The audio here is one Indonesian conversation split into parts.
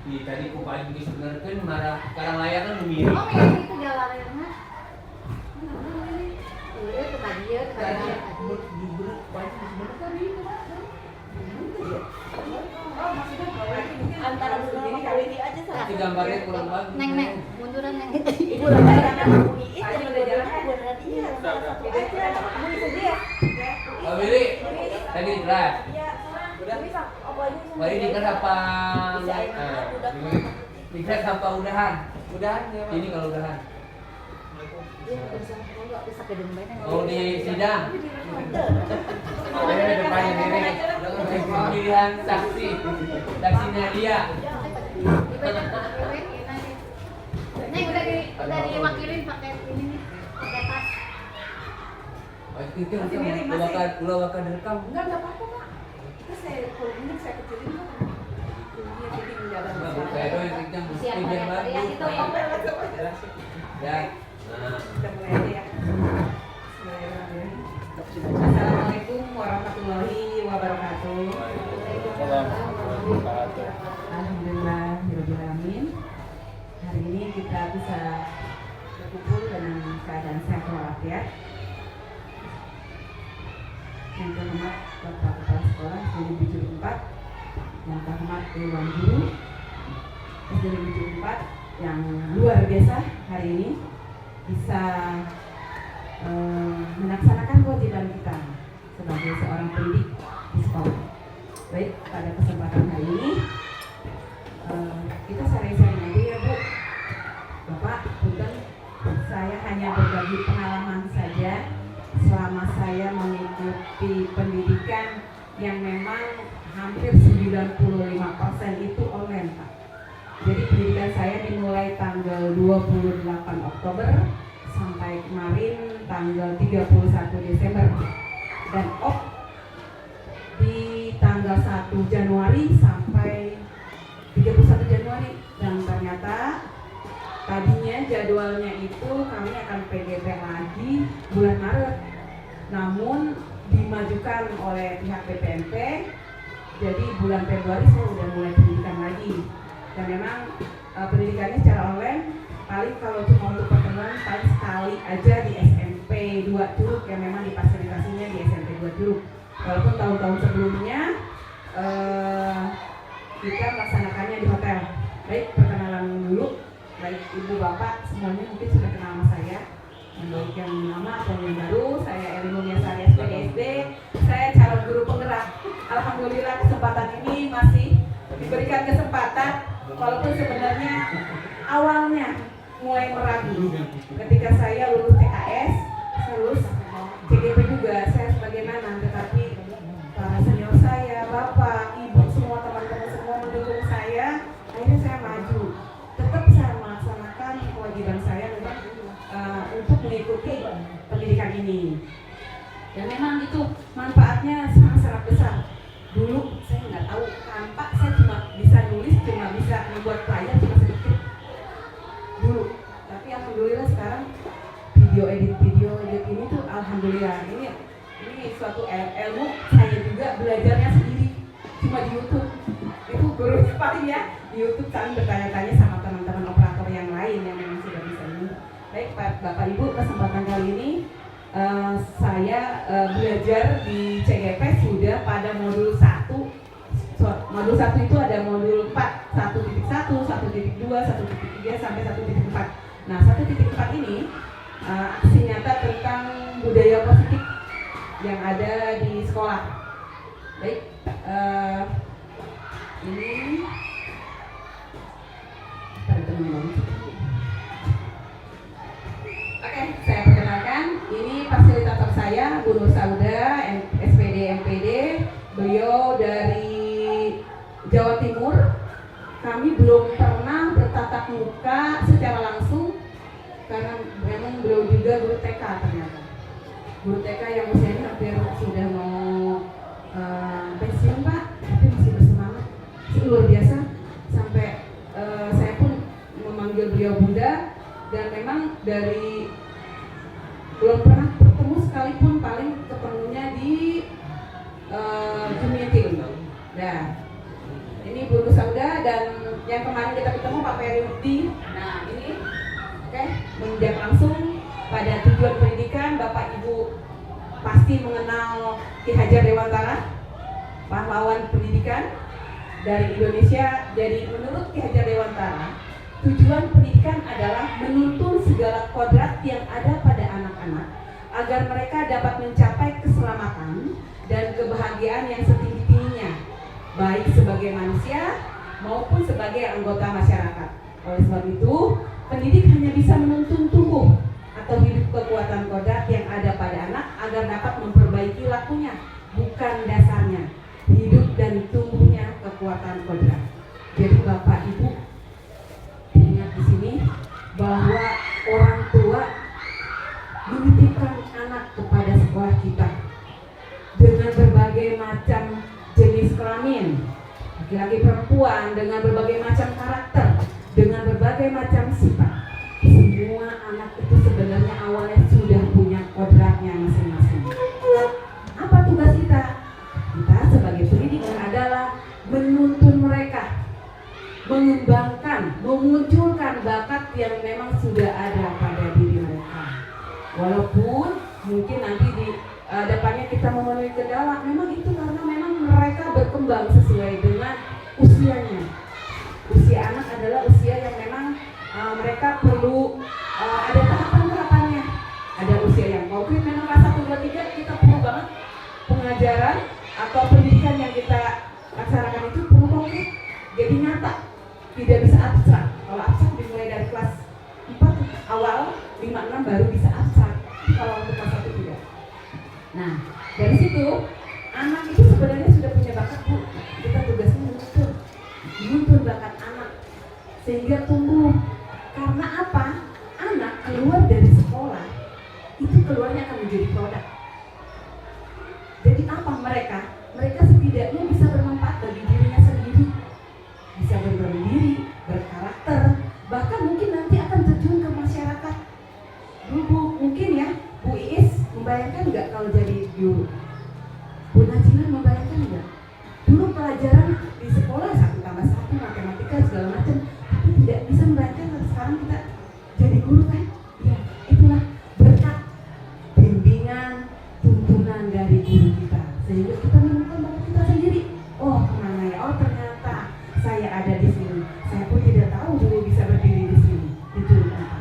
Di tadi ku paling disebenarkan marah karang layangan mirip. Oh, mirip itu jalannya. Iya, ke dia, ke dia. Antara sendiri kali ini aja sama. Tapi gambarnya kurang bagus. Neng, munduran neng. Ibu lagi karena bunyi itu yang udah jalan beneran iya salah satu aja. Bunyi saja ya. Oh, Billy. Tadi jelas. Iya. Udah bisa apa aja semua. Mari dikira apa? Dikira apa udahan? Udahan ya. Ini kalau udahan. Oh, di sidang. Ini depan ini. Pemilihan saksi. Saksinya dia. Neng udah diwakilin pakai ini nih, pakai tas. Oh, itu pulau bakal direkam. Enggak apa-apa, Pak. Terus saya kalau ini saya kecilin kan. Dia jadi menjalan. Pero yang Siap, biar yang itu. Ya. Udah mulai aja ya. Assalamualaikum warahmatullahi wabarakatuh. Alhamdulillah, Alhamdulillah. Hari ini kita bisa berkumpul dengan keadaan sehat walafiat. Yang terhormat Bapak Kepala Sekolah SD Bujur 4, yang terhormat Dewan Guru SD Bujur 4 yang luar biasa hari ini bisa melaksanakan kewajiban kita sebagai seorang pendidik di sekolah. Baik, pada kesempatan hari ini kita sharing-sharing aja ya Bu. Bapak, punten, saya hanya berbagi pengalaman saja selama saya mengikuti pendidikan yang memang hampir 95% itu online Pak. Jadi pendidikan saya dimulai tanggal 28 Oktober sampai kemarin tanggal 31 Desember dan off di tanggal 1 Januari sampai 31 Januari dan ternyata tadinya jadwalnya itu kami akan PGP lagi bulan Maret, namun dimajukan oleh pihak BPNP, jadi bulan Februari saya sudah mulai pendidikan lagi. Dan memang pendidikannya secara online paling kalau cuma untuk pertemuan paling sekali aja di SMP 2 Curug yang memang difasilitasinya di SMP 2 Curug. Walaupun tahun-tahun sebelumnya kita melaksanakannya di hotel. Baik, perkenalan dulu. Baik ibu bapak semuanya mungkin sudah kenal sama saya, yang baik yang lama atau yang baru. Saya Elimunia Sari SPD, saya calon guru penggerak. Alhamdulillah kesempatan ini masih diberikan kesempatan, walaupun sebenarnya awalnya mulai meragu. Ketika saya lulus TKS, saya lulus CGP juga, saya sebagaimana, tetapi para senior saya, bapak, ibu, semua teman-teman semua mendukung saya. Akhirnya saya maju. Tetap saya melaksanakan kewajiban saya memang untuk mengikuti pendidikan ini. Dan memang itu manfaatnya sangat-sangat besar. Dulu saya nggak tahu, tampak saya cuma bisa nulis, cuma bisa membuat flyer cuma sedikit dulu. Tapi alhamdulillah sekarang video edit ini tuh alhamdulillah ini suatu ilmu saya juga belajarnya sendiri cuma di YouTube. Itu guru paling ya di YouTube saling bertanya-tanya sama teman-teman operator yang lain yang memang sudah bisa ini. Baik Bapak Ibu, kesempatan kali ini saya belajar di CGP sudah pada modul 1. Modul 1 itu ada modul 4, 1.1, 1.2, 1.3 sampai 1.4. Nah, 1.4 ini aksi nyata tentang budaya positif yang ada di sekolah. Baik, ini Oke, saya perkenalkan. Ini fasilitator saya, Bu Nur Sauda, SPD MPD. Beliau dari Jawa Timur. Kami belum pernah bertatap muka secara langsung karena memang beliau juga guru TK ternyata. Guru TK yang usianya hampir sudah mau pensiun Pak, tapi masih bersemangat. Luar biasa. Sampai saya pun memanggil beliau Bunda, dan memang dari belum pernah bertemu sekalipun, paling ketemunya di Zoom meeting. Nah, ini Bu Sauda dan yang kemarin kita ketemu Pak Periudi. Nah ini, oke, menjawab langsung pada tujuan pendidikan. Bapak Ibu pasti mengenal Ki Hajar Dewantara, pahlawan pendidikan dari Indonesia. Jadi menurut Ki Hajar Dewantara, tujuan pendidikan adalah menuntun segala kodrat yang ada pada anak-anak agar mereka dapat mencapai keselamatan dan kebahagiaan yang setinggi-tingginya, baik sebagai manusia maupun sebagai anggota masyarakat. Oleh sebab itu, pendidik hanya bisa menuntun tumbuh atau hidup kekuatan kodrat yang ada pada anak agar dapat memperbaiki lakunya, bukan dasarnya, hidup dan tumbuhnya kekuatan kodrat. Jadi Bapak Ibu ingat di sini bahwa orang tua menitipkan anak kepada sekolah kita dengan berbagai macam jenis kelamin, laki-laki perempuan, dengan berbagai macam karakter, dengan berbagai macam sifat. Semua anak itu sebenarnya awalnya sudah punya kodratnya masing-masing. Apa tugas kita? Kita sebagai pendidik adalah menuntun mereka, mengembangkan, memunculkan bakat yang memang sudah ada pada diri mereka. Walaupun mungkin nanti di depannya kita memenuhi kendala, memang itu karena memang mereka berkembang sesuai dengan usianya. Usia anak adalah usia yang memang mereka perlu ada tahapan-tahapannya. Ada usia yang konkret, memang kelas 1, 2, 3 kita perlu banget pengajaran atau pendidikan yang kita laksanakan itu perlu konkret, jadi nyata, tidak bisa abstrak. Kalau abstrak dimulai dari kelas 4 awal, 5, 6 baru bisa abstrak. Kalau untuk kelas 1 tidak. Nah, dari situ anak itu sebenarnya sudah punya bakat, Bu. Kita tugasnya menuntun bakat anak sehingga tumbuh. Karena apa? Anak keluar dari sekolah itu keluarnya akan menjadi produk. Jadi apa mereka? Mereka setidaknya bisa bermanfaat bagi dirinya sendiri, bisa berdiri, berkarakter, bahkan mungkin nanti akan terjun ke masyarakat. Dulu mungkin ya, Bu Iis membayangkan nggak kalau jadi guru? Bu Najila membayangkan nggak? Dulu pelajaran di sekolah 1+1 matematika segala macam, tapi tidak bisa membayangkan kalau sekarang kita jadi guru kan? Ya, itulah berkat bimbingan, tuntunan dari guru kita, sehingga kita menemukan bakat kita sendiri. Oh kemana ya? Oh ternyata saya ada di sini. Saya pun tidak tahu dulu bisa berdiri di sini. Itu apa?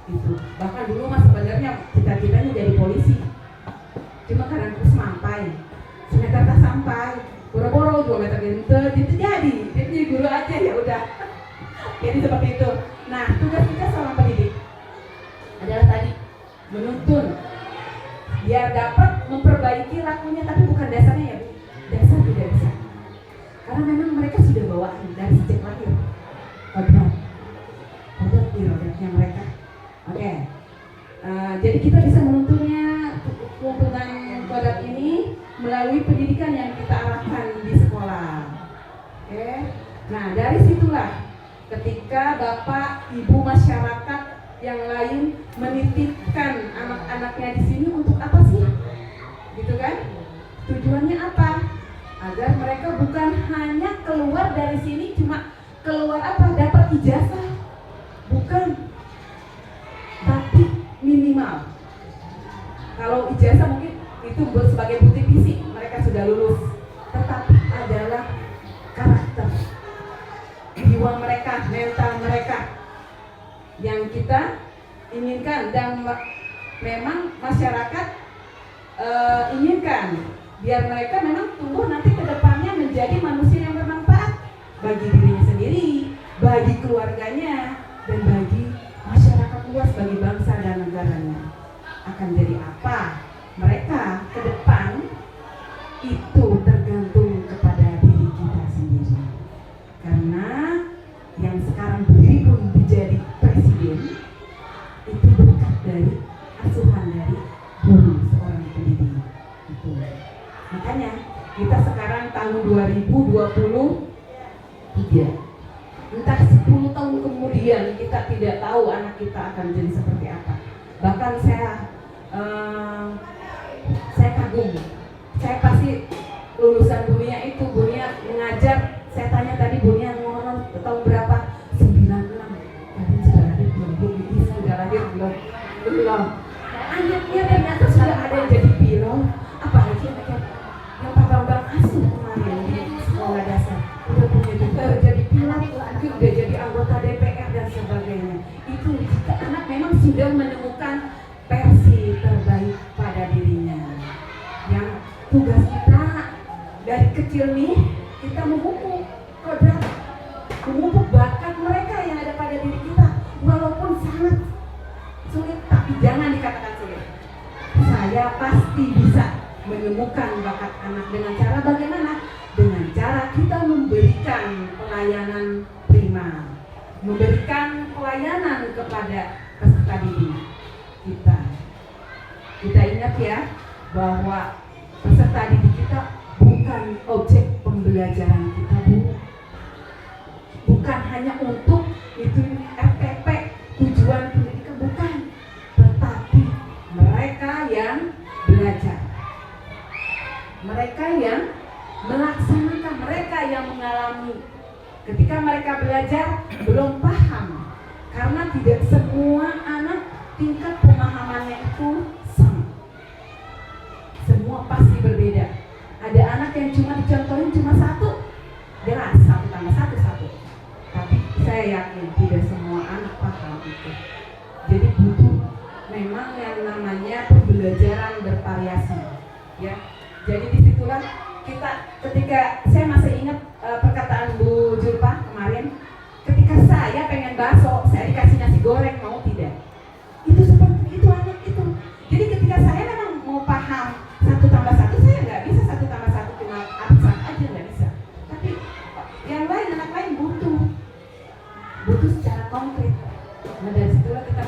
Itu. Bahkan dulu mas sebenarnya cita-citanya jadi polisi. Cuma karena terus sampai, semester tak sampai, boro-boro 2 meter itu jadi guru aja ya udah. Jadi seperti itu. Nah tugas kita seorang pendidik adalah tadi menuntun biar dapat memperbaiki lakunya, tapi bukan dasarnya ya Bu. Dasar tidak bisa. Karena memang mereka sudah bawaan dari sejak lahir. Kodrat di rodanya mereka. Oke. Jadi kita bisa menuntunnya, tuntunan kodrat ini melalui pendidikan yang kita arahkan di sekolah. Oke. Nah dari situlah ketika Bapak Ibu masyarakat yang lain menitipkan anak-anaknya di sini untuk apa sih? Gitu kan? Tujuannya apa? Agar mereka bukan hanya keluar dari sini cuma keluar apa? Dapat ijazah. Bukan. Tapi minimal. Kalau ijazah mungkin itu sebagai bukti fisik mereka sudah lulus. Tetapi adalah karakter, jiwa mereka, mental mereka yang kita inginkan dan memang masyarakat inginkan biar mereka memang tumbuh nanti ke depannya menjadi manusia yang bermanfaat bagi dirinya sendiri, bagi keluarganya, dan bagi masyarakat luas, bagi bangsa dan negaranya. Akan jadi apa mereka ke depan itu tergantung kepada diri kita sendiri. Karena yang sekarang berdiri pun menjadi presiden itu berkat dari asuhan dari guru seorang pendidik itu. Makanya kita sekarang tahun 2023, entah 10 tahun kemudian kita tidak tahu anak kita akan jadi seperti apa. Bahkan saya kagum, saya pasti lulusan dunia itu, dunia mengajar. Saya tanya tadi dunia ngomong tahun berapa, sudah menemukan versi terbaik pada dirinya. Yang tugas kita dari kecil nih, kita memupuk kodrat, memupuk bakat mereka yang ada pada diri kita, walaupun sangat sulit, tapi jangan dikatakan sulit. Saya pasti bisa menemukan bakat anak dengan cara bagaimana? Dengan cara kita memberikan pelayanan prima, memberikan pelayanan kepada peserta didik kita. Kita ingat ya bahwa peserta didik kita bukan objek pembelajaran kita, Bu. Bukan hanya untuk itu RTP, tujuan pendidikan, bukan, tetapi mereka yang belajar, mereka yang melaksanakan, mereka yang mengalami. Ketika mereka belajar belum paham, karena tidak semua anak tingkat pemahamannya itu sama. Semua pasti berbeda. Ada anak yang cuma dicontohin cuma satu, jelas 1 tambah 1 1. Tapi saya yakin tidak semua anak paham itu. Jadi butuh memang yang namanya pembelajaran bervariasi, ya. Jadi disitulah kita, ketika saya masih ingat perkataan Bu Julpa kemarin, ketika saya pengen bakso, saya dikasih nasi goreng, mau tidak? Itu seperti itu anak itu. Jadi ketika saya memang mau paham 1 tambah 1, saya nggak bisa 1 tambah 1 cuma abstrak aja, nggak bisa. Tapi yang lain, anak lain butuh secara konkret. Nah dari situlah kita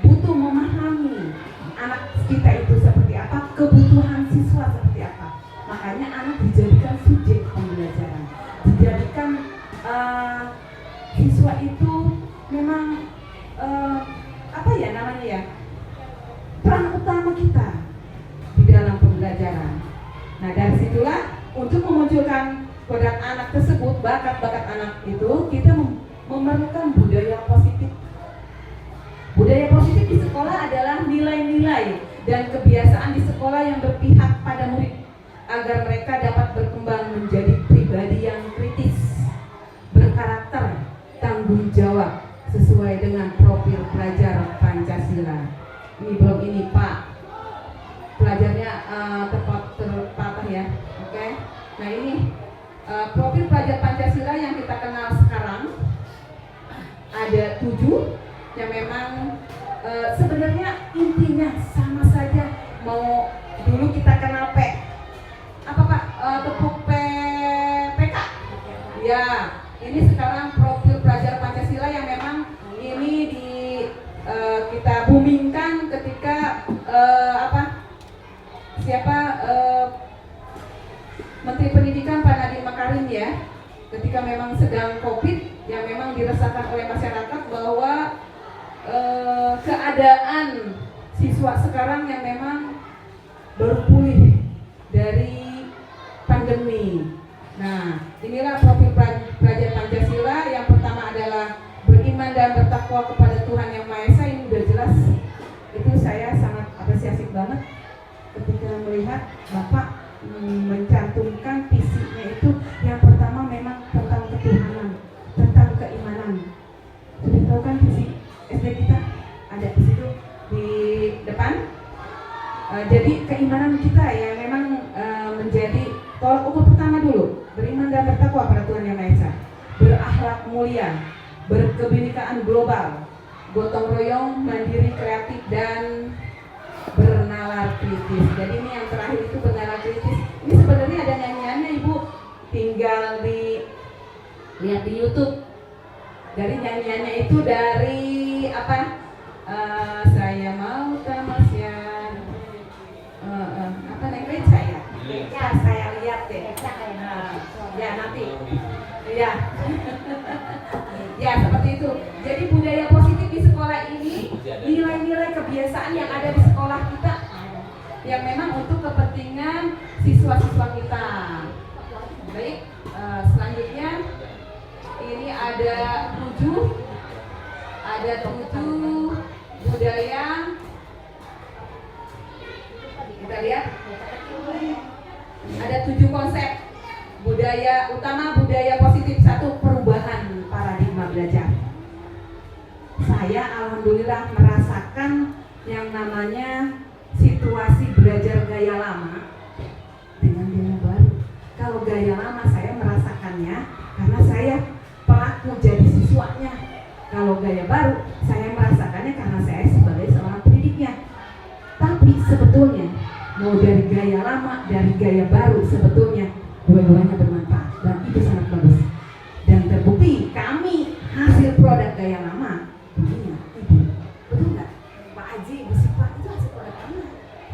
butuh memahami anak kita itu seperti apa, kebutuhan siswa seperti apa. Makanya anak dijadikan subjek pembelajaran, dijadikan siswa itu memang apa ya namanya ya, peran utama kita di dalam pembelajaran. Nah dari situlah untuk memunculkan kodrat anak tersebut, bakat-bakat anak itu, kita memerlukan budaya positif. Budaya positif di sekolah adalah nilai-nilai dan kebiasaan di sekolah yang berpihak pada murid, agar mereka dapat berkembang menjadi pribadi yang kritis, berkarakter, tanggung jawab, sesuai dengan profil pelajar Pancasila. Ini belum ini Pak, pelajarnya terpatah ya, oke? Nah ini profil pelajar Pancasila yang kita kenal sekarang ada 7 yang memang sebenarnya intinya sama saja. Mau dulu kita kenal P, apa Pak? Tepuk PK. Ya, ini sekarang profil pelajar Pancasila yang memang ini kita boomingkan ketika Menteri Pendidikan Pak Nadiem Makarim ya, ketika memang sedang COVID, yang memang dirasakan oleh masyarakat bahwa keadaan siswa sekarang yang memang baru pulih dari pandemi. Nah, inilah profil pelajar Pancasila. Yang pertama adalah beriman dan bertakwa kepada Tuhan Yang Maha Esa. Ini udah jelas. Itu saya sangat apresiasi banget ketika melihat Bapak mencantumkan visinya itu. Yang pertama memang tentang ketuhanan, tentang keimanan. Sudah tahu kan visi SD kita? Ada di situ di depan. Jadi keimanan kita yang memang menjadi tolak ukur pertama dulu, beriman dan bertakwa pada Tuhan Yang Maha Esa, berakhlak mulia, berkebinekaan global, gotong royong, mandiri, kreatif, dan bernalar kritis. Jadi ini yang terakhir itu bernalar kritis. Ini sebenarnya ada nyanyiannya Ibu, tinggal lihat di YouTube. Dari nyanyiannya itu dari apa? Saya mau tamasya, apa namanya saya? Ya saya lihat deh. Ya nanti. Ya. Ya seperti itu. Jadi budaya positif di sekolah ini, nilai-nilai kebiasaan yang ada di sekolah kita, yang memang untuk kepentingan siswa-siswa kita. Baik, selanjutnya ini ada 7 budaya. Kita lihat ada 7 konsep budaya utama, budaya positif. 1, perubahan paradigma belajar. Saya alhamdulillah merasa namanya situasi belajar gaya lama dengan gaya baru. Kalau gaya lama saya merasakannya karena saya pelaku jadi siswanya. Kalau gaya baru saya merasakannya karena saya sebagai seorang pendidiknya. Tapi sebetulnya mau dari gaya lama, dari gaya baru, sebetulnya dua-duanya bermanfaat dan itu sangat bagus. Dan terbukti kami hasil produk gaya lama punya ibu. Betul nggak? Pak Haji, Ibu Sipa, itu hasil produk kami.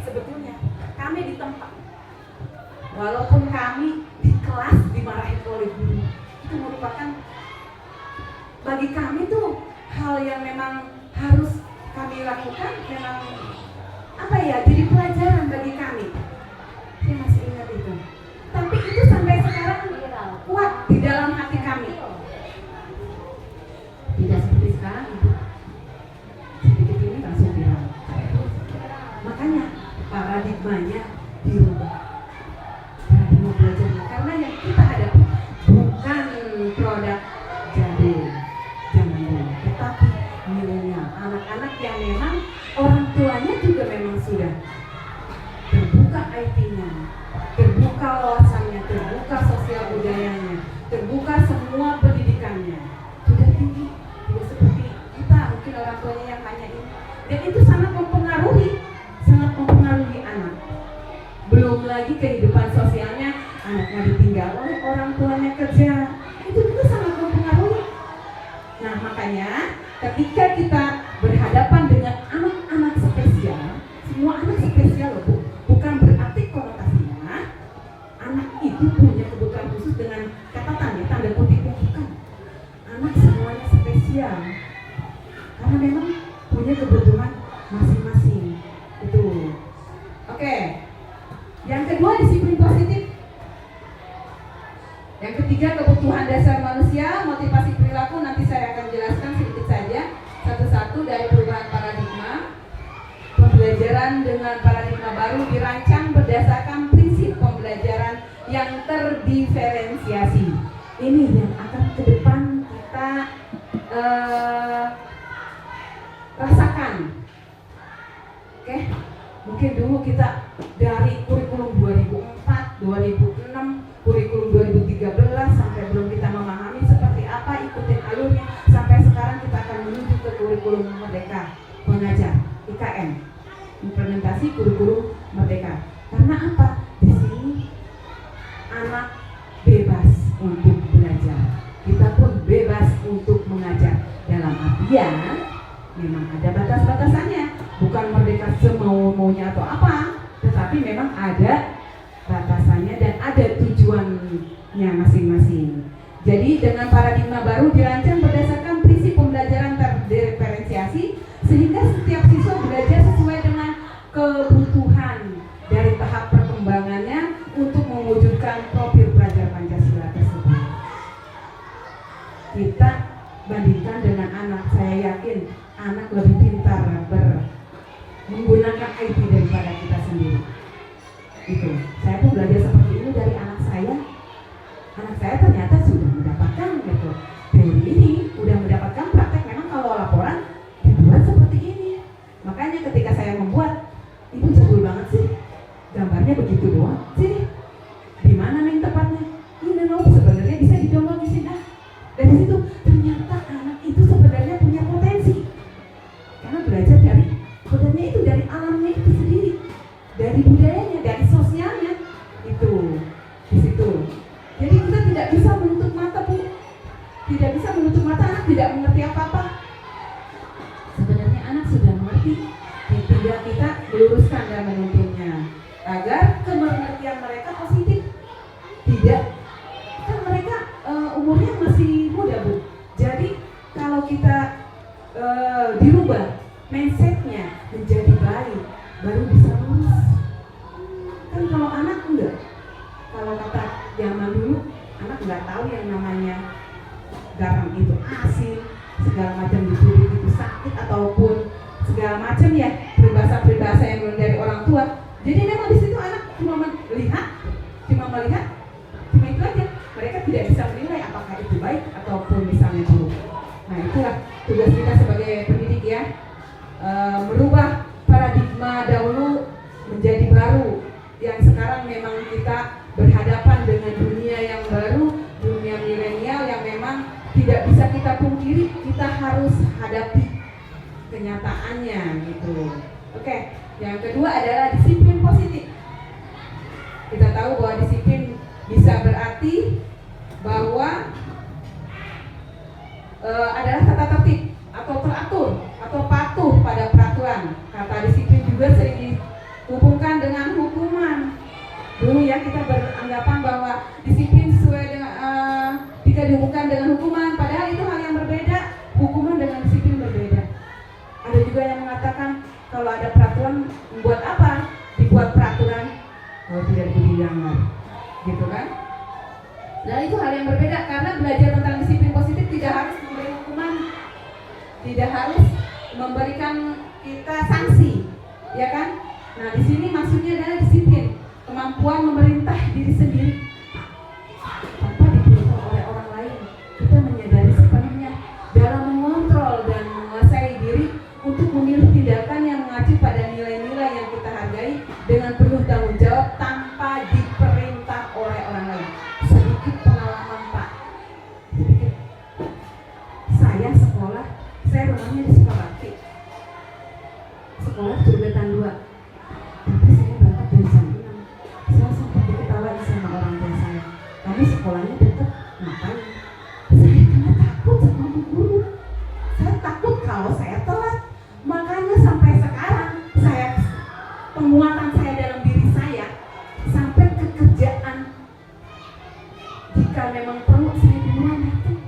Sebetulnya kami di tempat, walaupun kami di kelas dimarahin oleh guru, itu merupakan bagi kami tuh hal yang memang harus kami lakukan, memang apa ya, jadi pelajaran bagi kami. Saya masih ingat itu. Tapi itu sampai sekarang kuat di dalam hati kami. Tidak seperti sekarang ibu, sedikit ini langsung viral. Makanya paradigmanya dirubah. Paradigma belajarnya, karena yang kita hadapi bukan produk jadul zaman dulu, tetapi milenial, anak-anak yang memang orang tuanya juga memang sudah terbuka IT-nya, terbuka wawasannya, terbuka sosial budayanya, terbuka semua pendidikannya, sudah tinggi, tidak seperti kita mungkin orang tuanya yang hanya ini. Dan itu sangat mempengaruhi anak. Belum lagi kehidupan sosialnya, anaknya ditinggal oleh orang tuanya kerja, itu juga sangat mempengaruhi. Nah makanya ketika kita berhadapan dengan anak-anak spesial, semua anak spesial loh Bu, bukan berarti konotasinya anak itu punya kebutuhan khusus dengan catatannya tanda kutipnya, bukan. Anak semuanya spesial karena memang punya kebutuhan masing-masing. Itu. Oke. Yang kedua, disiplin positif. Yang ketiga, kebutuhan dasar manusia, motivasi perilaku. Nanti saya akan jelaskan sedikit saja satu-satu dari perubahan paradigma. Pembelajaran dengan paradigma baru dirancang berdasarkan prinsip pembelajaran yang terdiferensiasi. Ini yang akan ke depan kita rasakan. Oke, mungkin dulu kita dari kurikulum 2004, 2006, kurikulum 2013 sampai belum kita memahami seperti apa, ikutin alurnya, sampai sekarang kita akan menuju ke kurikulum Merdeka Mengajar, IKM, implementasi kurikulum Merdeka. Karena apa? Di sini anak bebas untuk belajar, kita pun bebas untuk mengajar. Dalam artian memang ada batas-batasannya, bukan merdeka semau-maunya atau apa, tetapi memang ada batasannya dan ada tujuannya masing-masing. Jadi dengan paradigma baru dirancang berdasarkan prinsip pembelajaran terdiferensiasi, sehingga setiap siswa belajar sesuai dengan kebutuhan dari tahap perkembangannya untuk mewujudkan profil pelajar Pancasila tersebut. Kita bandingkan dengan anak, saya yakin anak lebih pintar menggunakan IT daripada kita sendiri. Itu, saya pun belajar seperti ini dari anak saya. Anak saya ternyata sudah mendapatkan gitu. Dari ini sudah mendapatkan praktek. Memang kalau laporan dibuat seperti ini. Makanya ketika saya membuat, ibu jadul banget sih. Gambarnya begitu doang. Sini, di mana nih tempatnya? Ini loh, sebenarnya bisa di-download di sini. Dari situ ternyata anak itu sebenarnya punya potensi. Karena belajar dari sebenarnya itu dari alamnya itu sendiri, dari budayanya, dari sosialnya itu di situ. Jadi kita tidak bisa menutup mata Bu, tidak bisa menutup mata anak tidak mengerti apa-apa. Sebenarnya anak sudah mengerti, tinggal kita meluruskan dan menuntunnya agar kemengertian mereka positif. Tidak, kan mereka umurnya masih muda Bu. Jadi kalau kita dirubah mindsetnya menjadi baik, baru bisa lulus. Kan kalau anak enggak, kalau kata zaman dulu, anak enggak tahu yang namanya garam itu asin, segala macam dituduh itu sakit ataupun segala macam ya, peribahasa yang dari orang tua. Jadi memang di situ anak cuma melihat, cuma itu aja. Mereka tidak bisa menilai apakah itu baik ataupun misalnya buruk. Nah itulah tugas kita sebagai pendidik ya, merubah paradigma tidak bisa kita pungkiri, kita harus hadapi kenyataannya gitu. Oke, yang kedua adalah disiplin positif. Kita tahu bahwa disiplin bisa berarti bahwa adalah tata tertib atau teratur atau patuh pada peraturan. Kata disiplin juga sering dihubungkan dengan hukuman. Dulu ya kita beranggapan bahwa disiplin sesuai dengan jika dihubungkan dengan hukuman, padahal itu hal yang berbeda. Hukuman dengan disiplin berbeda. Ada juga yang mengatakan kalau ada peraturan, membuat apa? Dibuat peraturan kalau tidak dilanggar, gitu kan? Nah itu hal yang berbeda, karena belajar tentang disiplin positif tidak harus memberi hukuman, tidak harus memberikan kita sanksi, ya kan? Nah di sini maksudnya adalah disiplin, kemampuan memerintah diri sendiri tanpa diperintah oleh orang lain. Kita menyadari sepenuhnya dalam mengontrol dan menguasai diri untuk memilih tindakan yang mengacu pada nilai-nilai yang kita hargai dengan penuh tanggung jawab tanpa diperintah oleh orang lain. Sedikit pengalaman Pak, sedikit. Saya sekolah, saya rumahnya di Sukabakti. Sekolah Jurbetan 2. Tapi saya berangkat dari jam 6. Saya sempat diketawain sama orang tua saya. Kamu sekolahnya dekat, ngapain? Saya karena takut sama bu guru. Saya takut kalau saya telat. Makanya sampai sekarang saya penguatan saya dalam diri saya sampai ke kerjaan. Jika memang perlu saya duluan datang.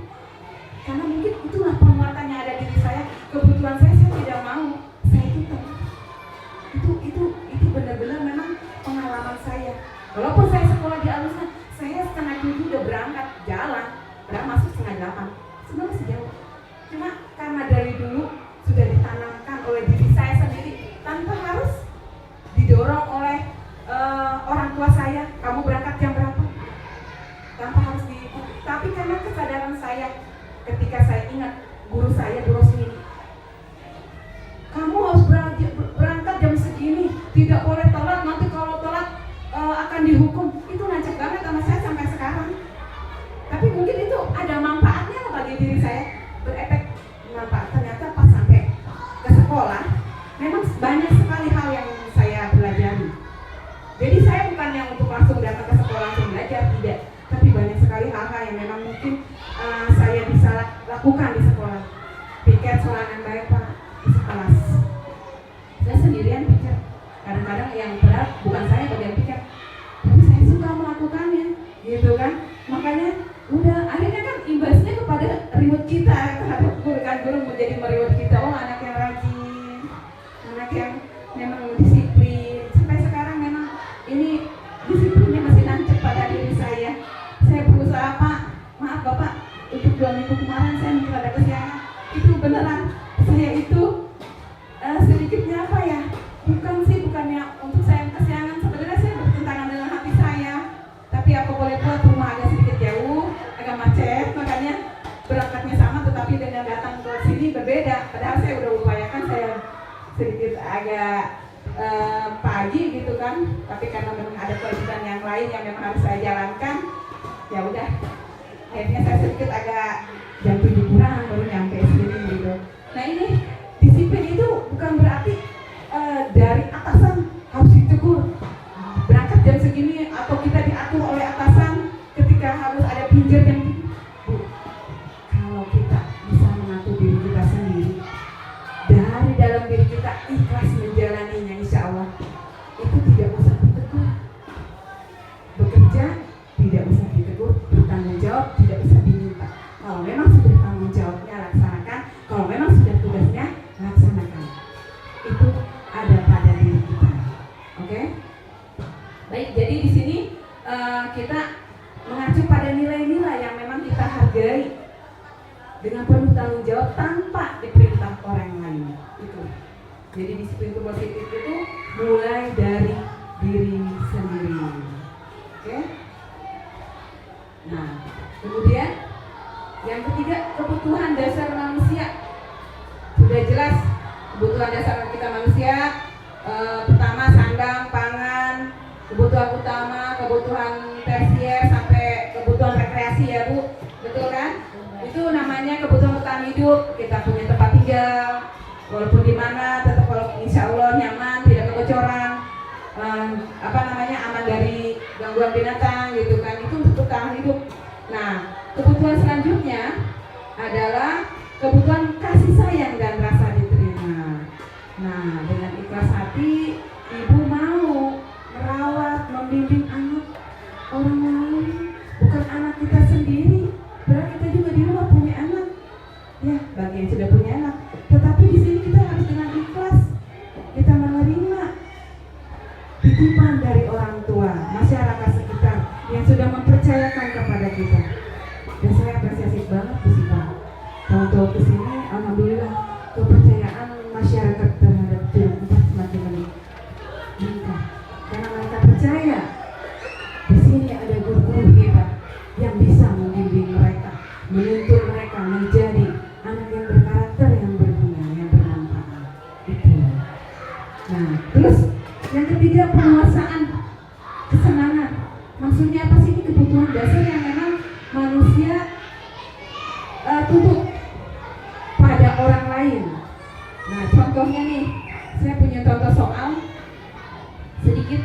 Karena mungkin itulah penguatan yang ada di diri saya. Kebutuhan saya tidak mau. Saya itu telat. Itu benar-benar memang pengalaman saya. Walaupun saya sekolah di Alusnya, saya 6:30 udah berangkat jalan, masuk 7:30. Sebenarnya sejauh. Cuma karena dari dulu sudah ditanamkan oleh diri saya sendiri tanpa harus didorong oleh orang tua saya. Kamu berangkat jam berapa? Tanpa harus diikuti. Tapi karena kesadaran saya, ketika saya ingat guru saya Bu Rosmini, kamu harus berangkat jam segini, tidak boleh telat, nanti kalau telat akan dihukum. Itu ngajak banget sama saya sampai sekarang. Tapi mungkin itu ada manfaatnya bagi diri saya, berefek manfaat. Ternyata pas sampai ke sekolah, memang banyak sekali hal yang saya pelajari. Jadi saya bukan yang untuk langsung datang ke sekolah langsung belajar, tidak. Tapi banyak sekali hal-hal yang memang mungkin saya bisa lakukan di sekolah. Piket soal yang baik Pak di sekelas. Saya sendirian pikir, kadang-kadang yang berat bukan saya bagian pikir, tapi saya suka melakukannya, gitu kan? Makanya udah akhirnya kan imbasnya kepada reward kita terhadap guru, kan guru menjadi mereward kita. Oh anak yang rajin, anak yang memang disiplin. Sampai sekarang memang ini disiplinnya masih nancep pada diri saya. Saya berusaha Pak, maaf Bapak, untuk 2 minggu kemarin saya mungkin ada kesiangan. Itu beneran saya itu sedikitnya apa ya, bukannya untuk saya kesiangan, sebenarnya saya bertentangan dengan hati saya, tapi apa boleh buat, rumah agak sedikit jauh, agak macet, makanya berangkatnya sama tetapi dengan datang ke sini berbeda. Padahal saya udah upayakan saya sedikit agak pagi gitu kan, tapi karena memang ada kewajiban yang lain yang memang harus saya jalankan, ya udah akhirnya saya sedikit agak jam 7 kurang baru nyampe sini gitu. Nah ini disiplin itu bukan berarti dari atasan harus ditegur, berangkat jam segini atau kita diatur oleh atasan ketika harus ada pinjer yang Bu, kalau kita bisa mengatur diri kita sendiri, dari dalam diri kita ikhlas menjalaninya, insya Allah itu tidak usah ditegur. Bekerja tidak usah ditegur, bertanggung jawab tidak usah diminta. Kalau memang sudah tanggung jawabnya laksanakan, kalau memang sudah tugasnya laksanakan. Itu ada pada diri kita. Oke? Baik, jadi di sini kita mengacu pada nilai-nilai yang memang kita hargai dengan penuh tanggung jawab tanpa diperintah orang lain. Itu. Jadi disiplin positif itu mulai dari diri sendiri. Oke? Nah, kemudian yang ketiga, kebutuhan dasar manusia. Sudah jelas kebutuhan dasar kita manusia, pertama sandang, pangan, kebutuhan utama, kebutuhan tersier sampai kebutuhan rekreasi ya Bu, betul kan? Itu nama hidup, kita punya tempat tinggal, walaupun di mana tetap kalau insya Allah nyaman, tidak kebocoran, aman dari gangguan binatang gitu kan, itu untuk bertahan hidup. Nah, kebutuhan selanjutnya adalah kebutuhan kasih sayang dan rasa diterima. Nah, dengan ikhlas hati, ibu mau merawat, membimbing anak orang lain, bukan anak kita sendiri. Berarti kita juga di rumah punya anak, ya bagi yang sudah punya anak. Tetapi di sini kita harus dengan ikhlas, kita menerima titipan dari orang tua, masyarakat sekitar yang sudah mempercayakan kepada kita. Dan saya apresiasi banget Bu Sita. Tahun-tahun kesini, alhamdulillah kepercayaan masyarakat terhadap Jurang 4 semakin meningkat. Karena mereka percaya di sini ada guru-guru hebat yang bisa membimbing mereka, menuntun mereka menjadi anak yang berkarakter, yang berguna, yang bermanfaat. Itu. Nah, terus yang ketiga, penguasaan kesenangan. Maksudnya apa sih? Ini kebutuhan dasar yang memang manusia tuntut pada orang lain. Nah, contohnya nih, saya punya contoh soal sedikit.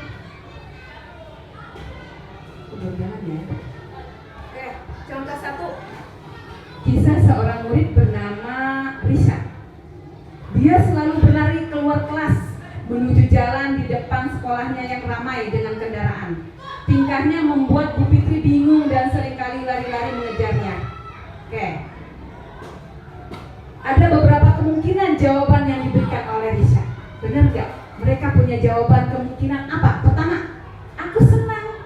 Jangan ya. Oke, contoh satu. Kisah seorang murid bernama Risha. Dia selalu berlari keluar kelas menuju jalan di depan sekolahnya yang ramai dengan kendaraan. Tingkahnya membuat Bu Fitri bingung dan seringkali lari-lari mengejarnya. Oke. Ada beberapa kemungkinan jawaban yang diberikan oleh Risha. Benar nggak? Mereka punya jawaban kemungkinan apa? Pertama, aku senang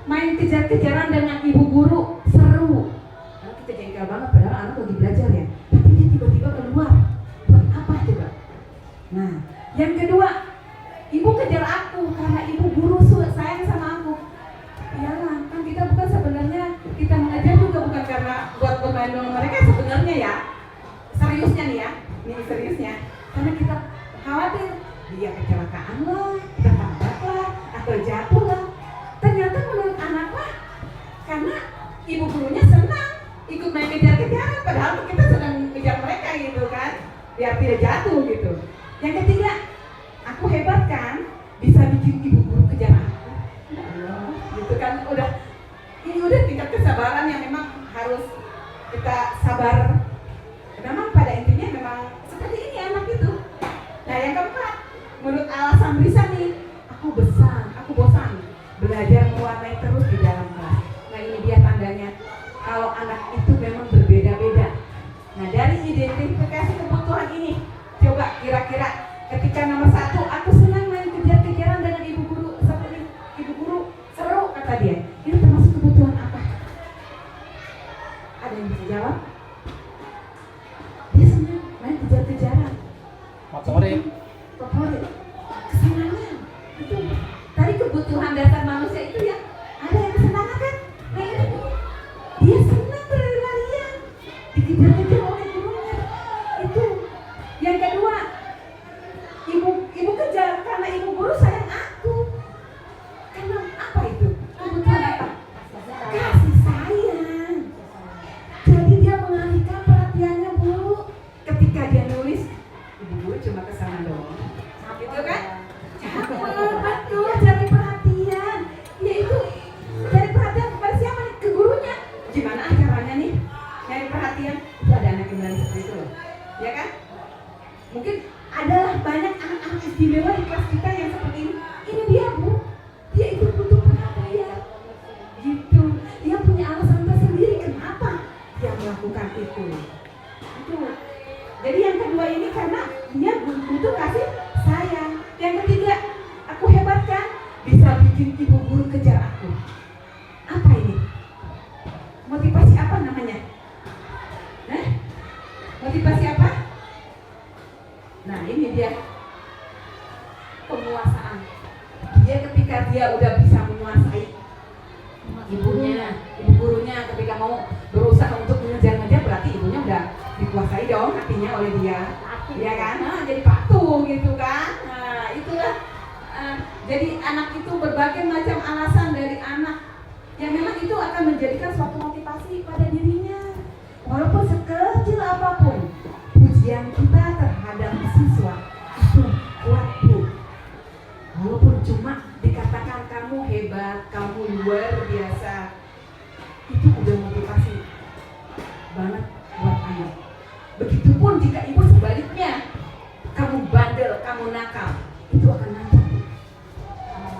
main kejar-kejaran dengan ibu guru, seru. Nah, kita jengkel banget padahal anak lagi belajar ya. Tapi dia tiba-tiba keluar. Buat apa coba? Nah, yang kedua, ibu kejar aku karena ibu guru sayang sama aku. Iyalah, kan kita bukan sebenarnya, kita mengajar juga bukan karena buat bermain dengan mereka sebenarnya ya. Seriusnya nih ya, ini seriusnya. Karena kita khawatir dia kecelakaan lah, tertabrak lah, atau jatuh lah. Ternyata menurut anak lah, karena ibu gurunya senang ikut main kejar-kejaran, padahal kita sedang kejar mereka gitu kan, biar tidak jatuh gitu. Yang ketiga, aku hebat kan, bisa bikin ibu guru kejar aku. Ya Allah, gitu kan, ini udah tingkat kesabaran yang memang harus kita sabar. Memang pada intinya memang seperti ini anak itu. Nah, yang keempat, menurut alasan Risa nih, aku bosan belajar mewarnai terus di dalam kelas. Nah, ini dia tandanya kalau anak itu memang berbeda-beda. Nah, dari identifikasi kebutuhan ini, coba kira-kira ketika nomor 1, aku senang main kejar-kejaran dengan ibu guru, seperti ibu guru seru kata dia. Ini termasuk kebutuhan apa? Ada yang bisa jawab? Dia senang main kejar-kejaran. Favorit. Kesenangan. Itu tadi kebutuhan dasar manusia itu ya. Ada yang kesenangan kan? Nah, itu dia senang berlari-larian, dikejar-kejar oleh gurunya. Itu. Yang kedua, ibu kejar karena ibu guru sayang aku. Karena apa itu? Kebutuhan apa? Kasih sayang. Jadi dia mengalihkan perhatiannya Bu. Ketika dia nulis, ibu guru cuma kesana doang. Gitu kan? Betul, cari perhatian. Yaitu cari perhatian kepada siapa nih? Ke gurunya. Gimana caranya nih? Cari perhatian. Itu ada anak yang bilang seperti itu loh. Ya kan? Mungkin adalah banyak anak-anak istimewa di kelas kita yang seperti ini. Ini dia Bu. Dia itu butuh perhatian. Gitu. Dia punya alasan tersendiri kenapa dia melakukan itu. Itu. Jadi yang kedua ini karena dia butuh kasih sayang. Yang ketiga, aku hebat kan? Bisa bikin ibu guru kejar aku. Apa ini? Motivasi apa namanya? Motivasi apa? Nah, ini dia penguasaan. Dia ketika dia udah bisa menguasai ibu gurunya ketika mau berusaha untuk mengejar-ngejar, berarti ibunya udah dikuasai dong hatinya oleh dia. Ya kan? Nah, jadi patuh gitu kan. Nah, itulah jadi anak itu berbagai macam alasan dari anak yang memang itu akan menjadikan suatu motivasi pada dirinya. Walaupun sekecil apapun, pujian kita terhadap siswa itu kuat Bu. Walaupun cuma dikatakan kamu hebat, kamu luar biasa, itu udah motivasi banget buat anak. Begitupun jika ibu sebaliknya, kamu bandel, kamu nakal, itu akan nakal.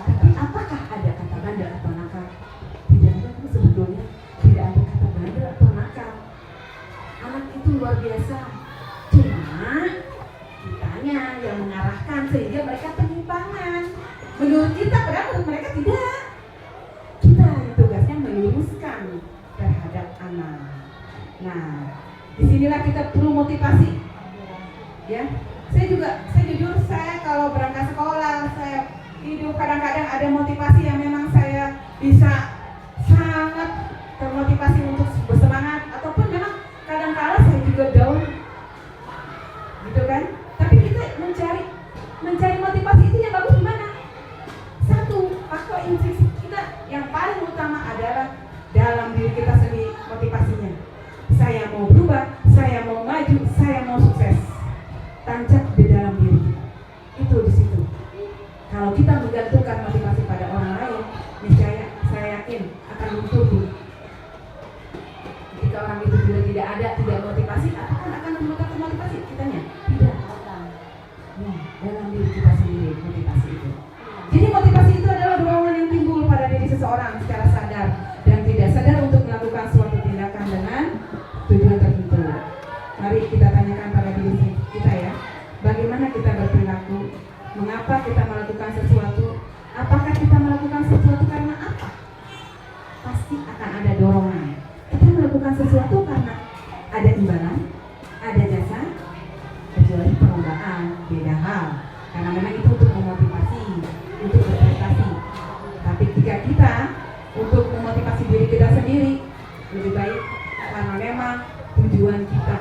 Tapi apakah ada kata bandel atau nakal? Tidak ada Bu, sebetulnya tidak ada kata bandel atau nakal. Anak itu luar biasa, cuma kitanya yang mengarahkan sehingga mereka penyimpangan. Menurut kita, padahal menurut mereka tidak. Kita yang tugasnya meluruskan terhadap anak. Nah, disinilah kita perlu motivasi. Ya, saya jujur kalau berangkat sekolah, saya hidup kadang-kadang ada motivasi yang memang saya bisa sangat termotivasi untuk bersemangat, ataupun memang kadang-kala saya juga down, gitu kan? Tapi kita mencari motivasi itu yang bagus gimana? Satu, faktor intrinsik kita yang paling utama adalah dalam diri kita sendiri motivasinya. Saya mau berubah, saya mau maju, saya mau sukses. Tancap di dalam diri kita. Itu di situ. Kalau kita menggantungkan motivasi pada orang lain, niscaya saya yakin akan luntur dulu. Ketika orang itu juga tidak motivasi, apakah akan mendapatkan motivasi? Kitanya tidak. Nah, dalam diri kita sendiri motivasi itu. Jadi motivasi itu adalah dorongan yang timbul pada diri seseorang secara sadar dan tidak sadar untuk melakukan suatu tindakan dengan tujuan tertentu. Mari kita tanyakan pada diri kita ya, bagaimana kita berperilaku, mengapa kita melakukan sesuatu, apakah kita melakukan sesuatu karena apa? Pasti akan ada dorongan. Kita melakukan sesuatu karena ada imbalan, ada jasa, kecuali perlombaan, beda hal. Karena memang itu untuk memotivasi, untuk berprestasi. Tapi jika kita untuk memotivasi diri kita sendiri, lebih baik karena memang tujuan kita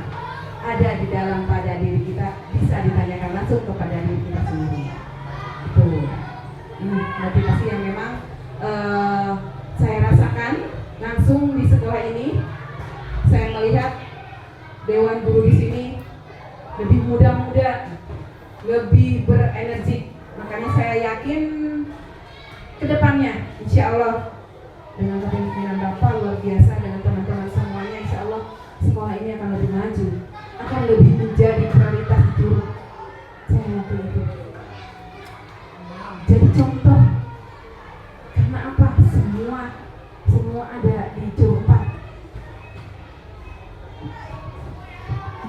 ada di dalam pada diri kita, bisa ditanyakan langsung kepada diri kita sendiri. Itu motivasi yang memang saya rasakan langsung di sekolah ini. Saya melihat dewan guru di sini lebih muda-muda, lebih berenergi. Makanya saya yakin kedepannya, insya Allah dengan kepemimpinan Bapak luar biasa, dengan teman-teman semuanya, insya Allah sekolah ini akan lebih maju, akan lebih menjadi prioritas itu. Saya yakin itu. Jadi contoh, karena apa? Semua ada di Jurpat.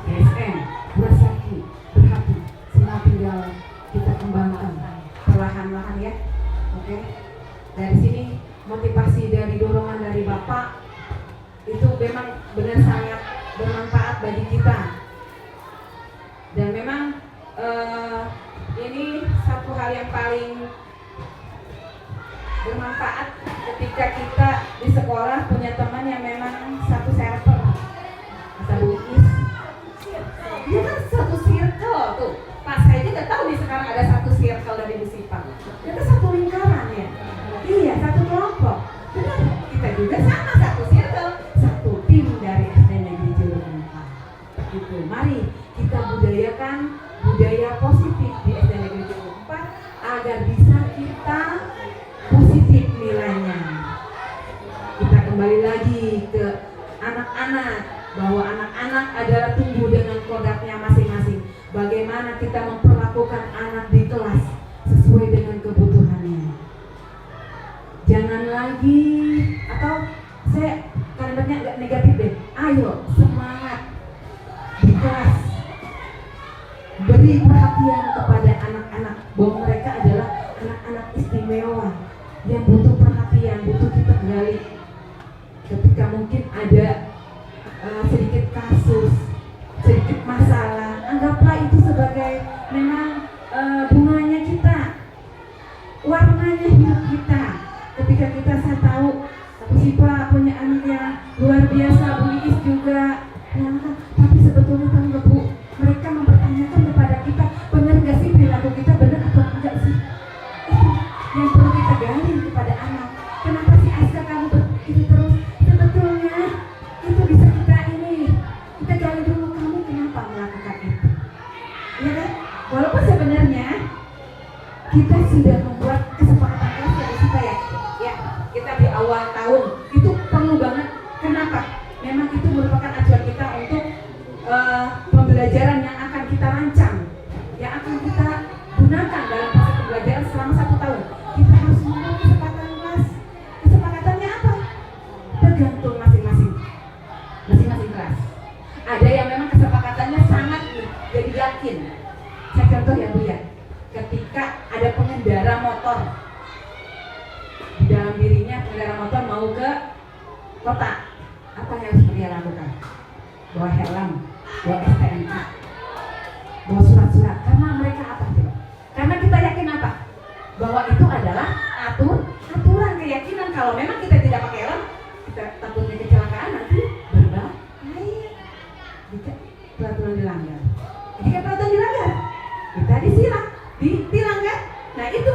DSM, Burasaki, Berhati, semua tinggal kita kembangkan perlahan-lahan ya. Oke. Dari sini motivasi dari dorongan dari Bapak itu memang benar sangat bermanfaat bagi kita. Dan memang ini satu hal yang paling bermanfaat ketika kita di sekolah punya teman yang memang satu server. Kata Luis, dia kan satu circle tuh. Pas saya juga tahu nih sekarang ada satu circle dari Musipa. Kita satu lingkaran ya. Iya, satu kelompok. Benar, kita juga sama satu circle, satu tim dari SD Negeri Juruk 4. Gitu. Mari kita budayakan budaya positif di SD Negeri Juruk 4 agar bisa kita positif nilainya. Kita kembali lagi ke anak-anak, bahwa anak-anak adalah tumbuh dengan kodratnya masing-masing. Bagaimana kita memperlakukan anak di kelas sesuai dengan kebutuhannya. Jangan lagi, atau saya kalimatnya agak negatif deh. Ayo semangat di kelas. Beri perhatian kepada anak-anak bahwa mereka adalah anak-anak istimewa yang butuh perhatian, butuh kita gali. Ketika mungkin ada sedikit kasus, sedikit masalah, anggaplah itu sebagai memang bunganya kita, warnanya hidup kita. Ketika kita saya tahu Musipa punya anak yang luar biasa, Bu Iis juga, ya, tapi sebetulnya tahu nggak Bu, mereka mempertanyakan kepada kita, benar nggak sih perilaku kita, benar atau enggak sih? Itu yang perlu kita gali kepada anak. Kenapa sih Aska kamu begitu terus? Sebetulnya itu bisa kita gali dulu, kamu kenapa melakukan itu? kita sudah membuat kesepakatan kelas ya kita ya kita di awal tahun itu perlu banget. Kenapa? Memang itu merupakan acuan kita untuk pembelajaran yang akan kita rancang, yang akan kita gunakan dalam proses pembelajaran selama 1 tahun. Kita harus membuat kesepakatan kelas. Kesepakatannya apa? Tergantung masing-masing kelas. Ada yang memang kesepakatannya sangat jadi yakin. Saya contoh ya Bu ya, ketika ada pengendara motor di dalam dirinya, pengendara motor mau ke kota, apa yang harus dia lakukan? Bawa helm, bawa STNK, bawa surat-surat. Karena mereka apa coba? Karena kita yakin apa? Bahwa itu adalah aturan, keyakinan. Kalau memang kita tidak pakai helm, kita takutnya kecelakaan, nanti berbahaya jika peraturan dilanggar. Jika peraturan dilanggar, kita ditilang kan? Nah itu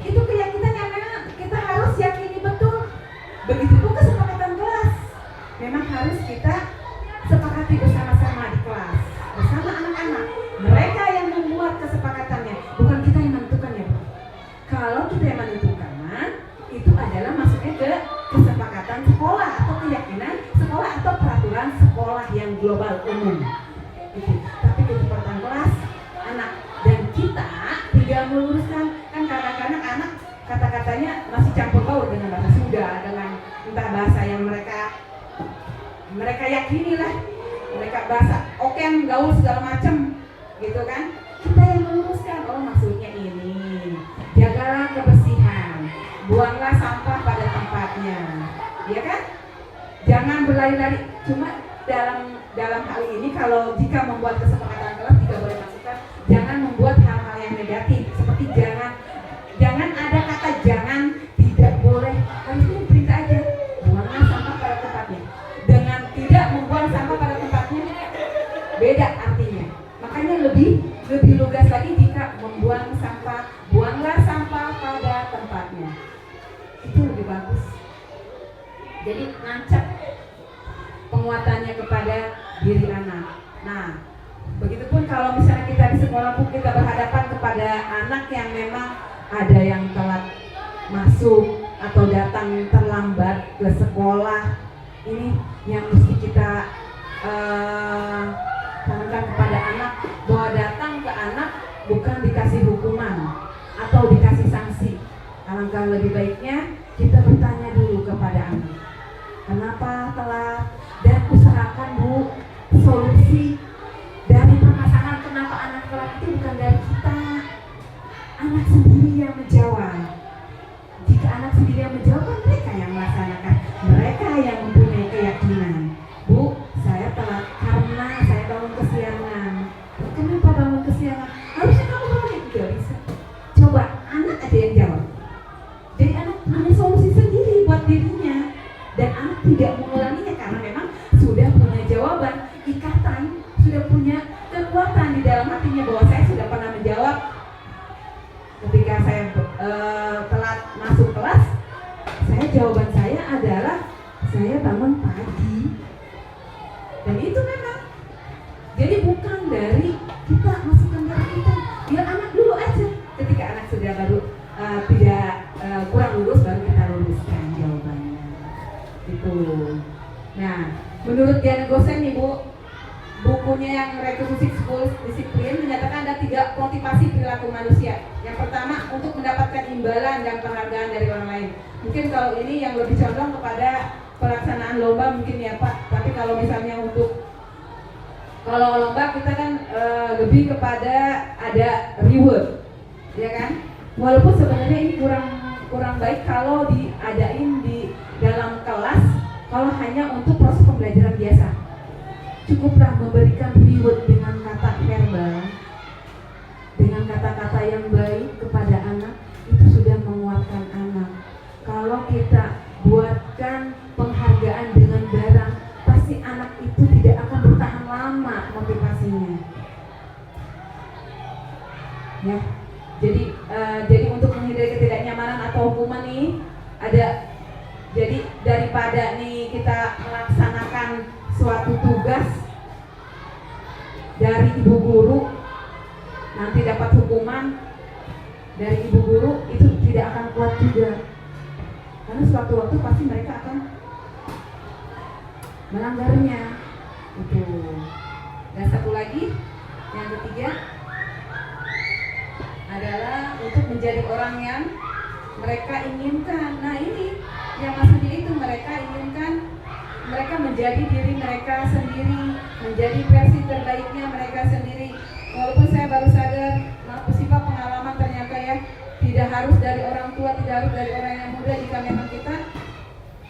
keyakinan yang memang kita harus yakini betul. Begitupun kesepakatan kelas, memang harus kita sepakati bersama-sama di kelas, bersama anak-anak. Mereka yang membuat kesepakatannya, bukan kita yang menentukan ya Pak. Kalau kita yang menentukan, itu adalah masuknya ke kesepakatan sekolah atau keyakinan sekolah atau peraturan sekolah yang global umum. Gitu. Tapi kesepakatan kelas anak dan kita tinggal meluruskan. Kan kadang-kadang anak kata-katanya masih campur baur dengan bahasa Sunda, dengan entah bahasa yang mereka yakini lah, mereka bahasa oken, gaul segala macam gitu kan. Kita yang meluruskan, oh maksudnya ini, jagalah kebersihan, buanglah sampah pada tempatnya, ya kan? Jangan berlari-lari. Cuma dalam hal ini kalau jika membuat kesepakatan kelas tidak boleh masukkan, jangan membuat hal-hal yang negatif seperti jangan ada kata jangan, tidak boleh. Harusnya perintah aja, buanglah sampah pada tempatnya. Dengan tidak membuang sampah pada tempatnya beda artinya. Makanya lebih lugas lagi jika membuang sampah, buanglah sampah pada tempatnya. Itu lebih bagus. Jadi nancap penguatannya kepada diri anak. Nah, begitupun kalau misalnya kita di sekolah pun kita berhadapan kepada anak yang memang ada yang telat masuk atau datang terlambat ke sekolah, ini yang mesti kita tanamkan kepada anak, bahwa datang ke anak bukan dikasih hukuman atau dikasih sanksi. Alangkah lebih baiknya kita bertanya dulu kepada anak, kenapa telat, dan usahakan Bu, solusi dari permasalahan kenapa anak telat itu bukan dari kita, anak sendiri yang menjawab. Jika anak sendiri yang menjawab, kan mereka yang melaksanakan, mereka yang mempunyai keyakinan. Bu, saya telat karena saya bangun kesiangan. Kenapa bangun kesiangan? Harusnya kamu bangun, tidak bisa. Coba anak aja yang jawab. Jadi anak punya solusi sendiri buat dirinya, dan anak tidak mengulanginya karena memang sudah punya jawaban, ikatan, sudah punya kekuatan di dalam hatinya bahwa saya sudah pernah menjawab ketika saya telat masuk kelas. Jawaban saya adalah saya bangun pagi, dan itu memang jadi bukan dari kita, masukan dari kita, biar anak dulu aja. Ketika anak sudah baru tidak kurang lurus, baru kita luruskan jawabannya itu. Nah, menurut Diana Gosen nih Bu, bukunya yang Requisite School Discipline menyatakan ada 3 motivasi perilaku manusia. Yang pertama, untuk mendapatkan imbalan dan penghargaan dari orang lain. Mungkin kalau ini yang lebih condong kepada pelaksanaan lomba mungkin ya Pak. Tapi kalau misalnya kalau lomba kita kan lebih kepada ada reward, ya kan? Walaupun sebenarnya ini kurang baik kalau diadain di dalam kelas, kalau hanya untuk proses pembelajaran biasa. Cukuplah memberikan reward dengan kata verbal, dengan kata-kata yang baik kepada anak, itu sudah menguatkan anak. Kalau kita buatkan penghargaan dengan barang, pasti anak itu tidak akan bertahan lama motivasinya. Ya, jadi untuk menghindari ketidaknyamanan atau hukuman nih ada. Jadi daripada nih kita melaksanakan suatu tugas dari ibu guru nanti dapat hukuman, dari ibu guru itu tidak akan kuat juga, karena suatu waktu pasti mereka akan melanggarnya itu. Dan satu lagi, yang ketiga adalah untuk menjadi orang yang mereka inginkan. Nah ini yang maksudnya itu, mereka inginkan mereka menjadi diri mereka sendiri, menjadi versi terbaiknya mereka sendiri. Walaupun saya baru sadar, sifat pengalaman ternyata ya, tidak harus dari orang tua, tidak harus dari orang yang muda. Jika memang kita,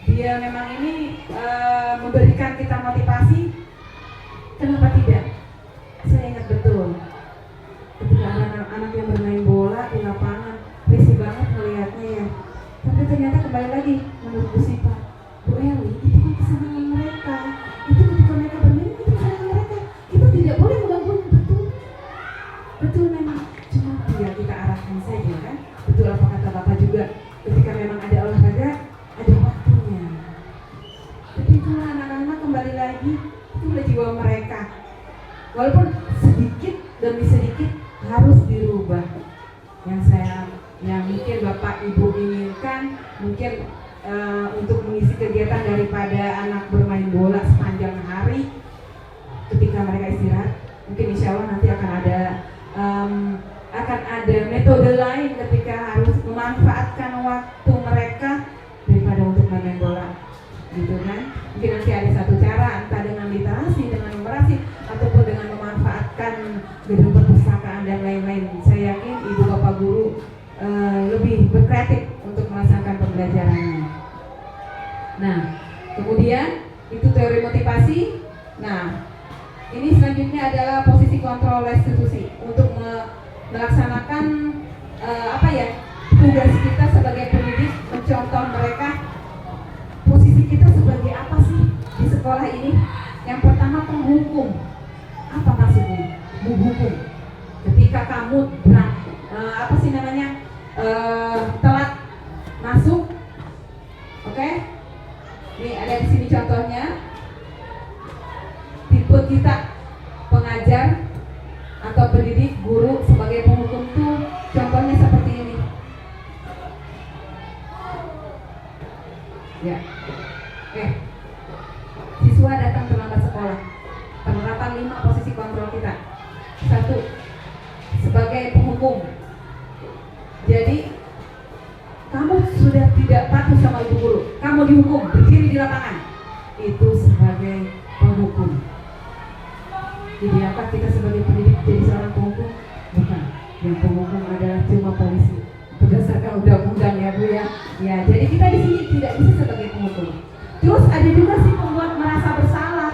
dia memang ini memberikan kita motivasi, kenapa tidak? Saya ingat betul ketika anak-anak yang bermain bola di lapangan, risih banget melihatnya ya. Tapi ternyata kembali lagi menurut Bu Sipa, Bu Eli, itu kan kesenangan mereka. Itu ketika mereka bermain, itu kesenangan mereka. Kita tidak boleh mengganggu, betul. Betul memang, cuma ya kita arahkan saja kan. Betul apa kata Bapak juga, ketika memang ada olahraga, ada waktunya. Tapi itulah anak-anak kembali lagi, itulah jiwa mereka. Walaupun sedikit demi sedikit harus dirubah. Yang mungkin Bapak Ibu inginkan, mungkin untuk mengisi kegiatan daripada anak bermain bola sepanjang hari, ketika mereka istirahat, mungkin insya Allah nanti akan ada metode lain ketika harus memanfaatkan waktu mereka daripada untuk bermain bola, gitu kan? Mungkin nanti ada satu cara, entah dengan literasi, dengan numerasi, ataupun dengan memanfaatkan gedung perpustakaan dan lain-lain. Saya yakin ibu bapak guru lebih berkreatif untuk melaksanakan pembelajarannya. Nah, kemudian itu teori motivasi. Nah, ini selanjutnya adalah posisi kontrol restitusi untuk melaksanakan tugas kita sebagai pendidik, mencontoh mereka. Posisi kita sebagai apa sih di sekolah ini? Yang pertama, penghukum. Apa maksudnya? Menghukum. Ketika kamu telat masuk, oke? Nih ada di sini contohnya. Tipe kita pengajar atau pendidik, guru sebagai penghukum tuh contohnya seperti ini. Ya. Siswa datang terlambat sekolah. Penerapan 5 posisi kontrol kita. 1. Sebagai penghukum. Jadi kamu sudah tidak patuh sama ibu guru, kamu dihukum, berdiri di lapangan. Itu sebagai penghukum. Jadi apa kita sebagai pendidik jadi seorang penghukum? Bukan. Yang penghukum adalah cuma polisi. Berdasarkan undang-undang ya Bu ya. Ya, jadi kita di sini tidak bisa sebagai penghukum. Terus ada juga sih pembuat merasa bersalah.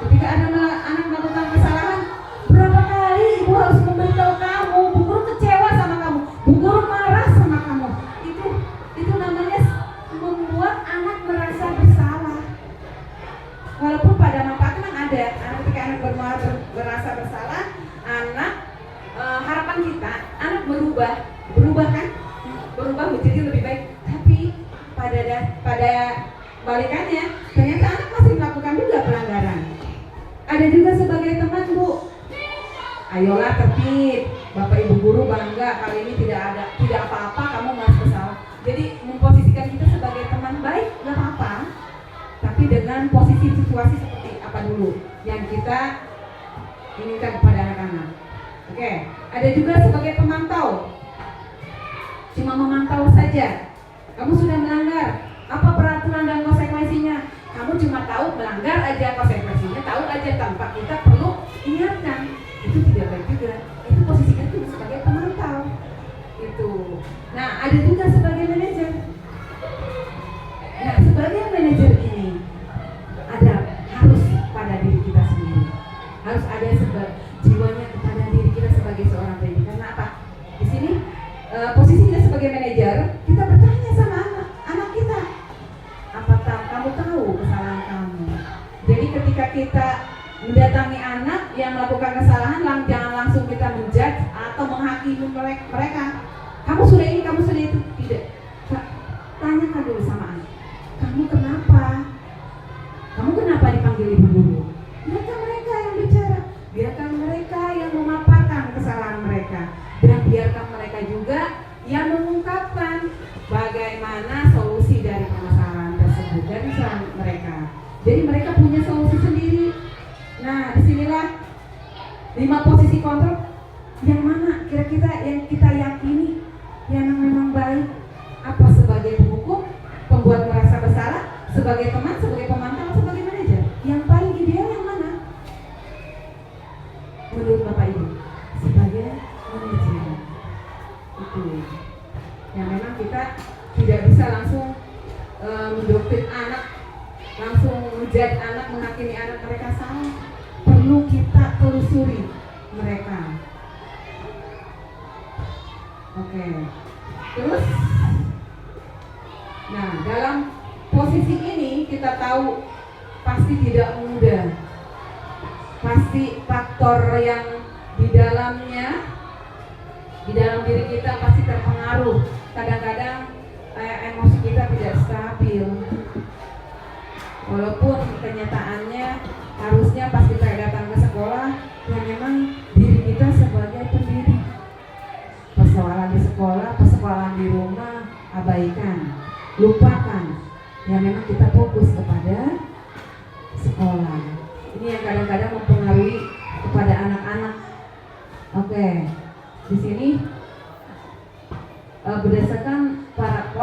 Ketika ada anak melakukan kesalahan, berapa kali ibu harus memberitahu kamu, bu guru kecewa sama kamu, bu guru marah sama kamu. Itu namanya membuat anak merasa bersalah. Walaupun pada manfaatnya memang ada, ketika anak merasa bersalah, anak harapan kita anak berubah kan, berubah menjadi lebih baik. Tapi pada balikannya ternyata anak masih melakukan juga pelanggaran. Ada juga sebagai teman Bu, ayolah tertib, bapak ibu guru bangga kali ini tidak apa-apa kamu merasa bersalah. Jadi memposisikan kita sebagai teman baik nggak apa-apa, tapi dengan posisi situasi seperti apa dulu yang kita inginkan kepada anak-anak. Oke, ada juga sebagai pemantau, cuma memantau saja. Kamu sudah melanggar, apa peraturan dan konsekuensinya? Kamu cuma tahu melanggar aja, konsekuensinya tahu aja tanpa kita perlu ingatkan. Itu tidak baik juga. Itu posisinya itu sebagai pemantau. Itu. Nah, ada juga sebagai manajer. Nah, sebagai manajer ini harus pada diri kita sendiri. Harus ada jiwanya kepada diri kita sebagai seorang pendidik. Karena apa? Di sini posisi kita sebagai manajer, kita bertanya sama anak kita, apakah kamu tahu kesalahan kamu? Jadi ketika kita mendatangi anak yang melakukan kesalahan, jangan langsung kita menjudge atau menghakimi mereka. Kamu sudah ini, kamu sudah itu. Tidak. Tanyakan dulu sama anak, kamu kenapa? Kamu kenapa dipanggil ibu guru? Biarkan mereka yang bicara, biarkan mereka yang memaparkan kesalahan mereka, dan biarkan mereka Nah, disinilah 5 posisi kontrol yang mana kira-kira yang kita yakini yang memang baik. Apa sebagai penghukum, pembuat merasa bersalah, sebagai teman, sebagai pemantau, sebagai manajer? Yang paling ideal yang mana? Menurut Bapak Ibu, sebagai manajer. Itu yang memang kita tidak bisa langsung mendoktrin anak, langsung menjudge anak, menghakimi anak mereka salah. Perlu kita telusuri mereka. Oke. Terus, nah dalam posisi ini kita tahu pasti tidak mudah. Pasti faktor yang di dalamnya, di dalam diri kita pasti terpengaruh. Kadang-kadang emosi kita tidak stabil. Walaupun kenyataannya harusnya pas kita datang ke sekolah, ya memang diri kita sebagai pendiri. Persoalan di sekolah, persoalan di rumah, abaikan, lupakan. Ya memang kita fokus kepada sekolah. Ini yang kadang-kadang mempengaruhi kepada anak-anak. Oke, di sini berdasarkan para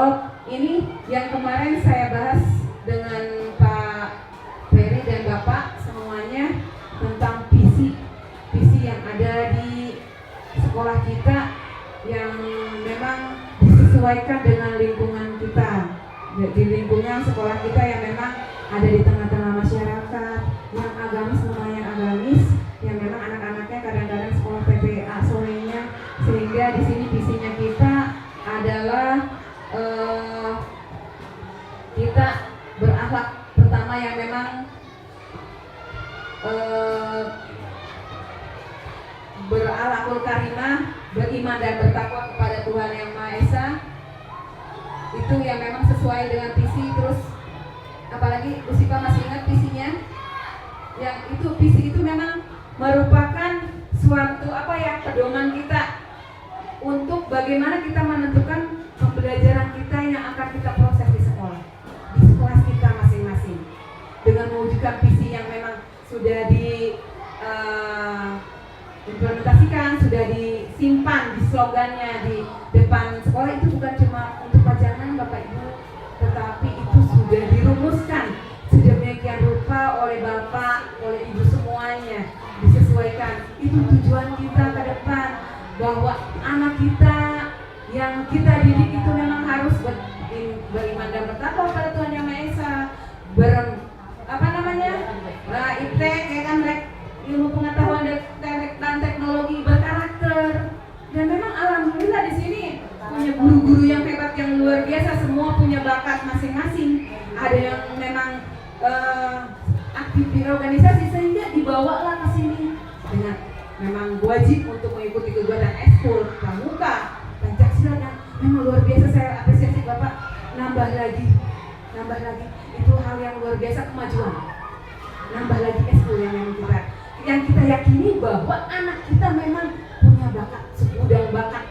ini yang kemarin saya bahas dengan Pak Ferry dan Bapak semuanya tentang visi yang ada di sekolah kita yang memang disesuaikan dengan lingkungan kita, di lingkungan sekolah kita yang memang ada di tengah-tengah masyarakat yang agamis, lumayan agamis, yang memang anak-anaknya kadang-kadang sekolah PPA sorenya, sehingga di sini visinya kita adalah kita berakhlak pertama yang memang berakhlakul karimah, beriman dan bertakwa kepada Tuhan Yang Maha Esa. Itu yang memang sesuai dengan visi. Terus apalagi Usipa masih ingat visinya? Yang itu visi itu memang merupakan suatu pedoman kita untuk bagaimana kita menentukan pembelajaran kita yang akan kita proses di sekolah, di kelas kita masing-masing, dengan mewujudkan visi yang memang sudah implementasikan, sudah disimpan di slogannya di depan sekolah. Itu bukan cuma untuk pajangan Bapak Ibu, tetapi itu sudah dirumuskan sedemikian rupa oleh Bapak, oleh Ibu semuanya, disesuaikan. Itu tujuan kita ke depan, bahwa anak kita yang kita didik itu memang harus beriman dan bertakwa pada Tuhan Yang Maha Esa, IT kayak kan ilmu pengetahuan dan teknologi, berkarakter. Dan memang alhamdulillah di sini punya guru-guru yang hebat, yang luar biasa, semua punya bakat masing-masing. Ada yang memang aktif di organisasi sehingga dibawalah ke sini dengan memang wajib untuk mengikuti kegiatan ekskul, pramuka, Pancasila, dan memang luar biasa. Saya apresiasi Bapak nambah lagi. Itu hal yang luar biasa, kemajuan. Nambah lagi ekskul yang kita yakini bahwa anak kita memang punya bakat, segudang bakat.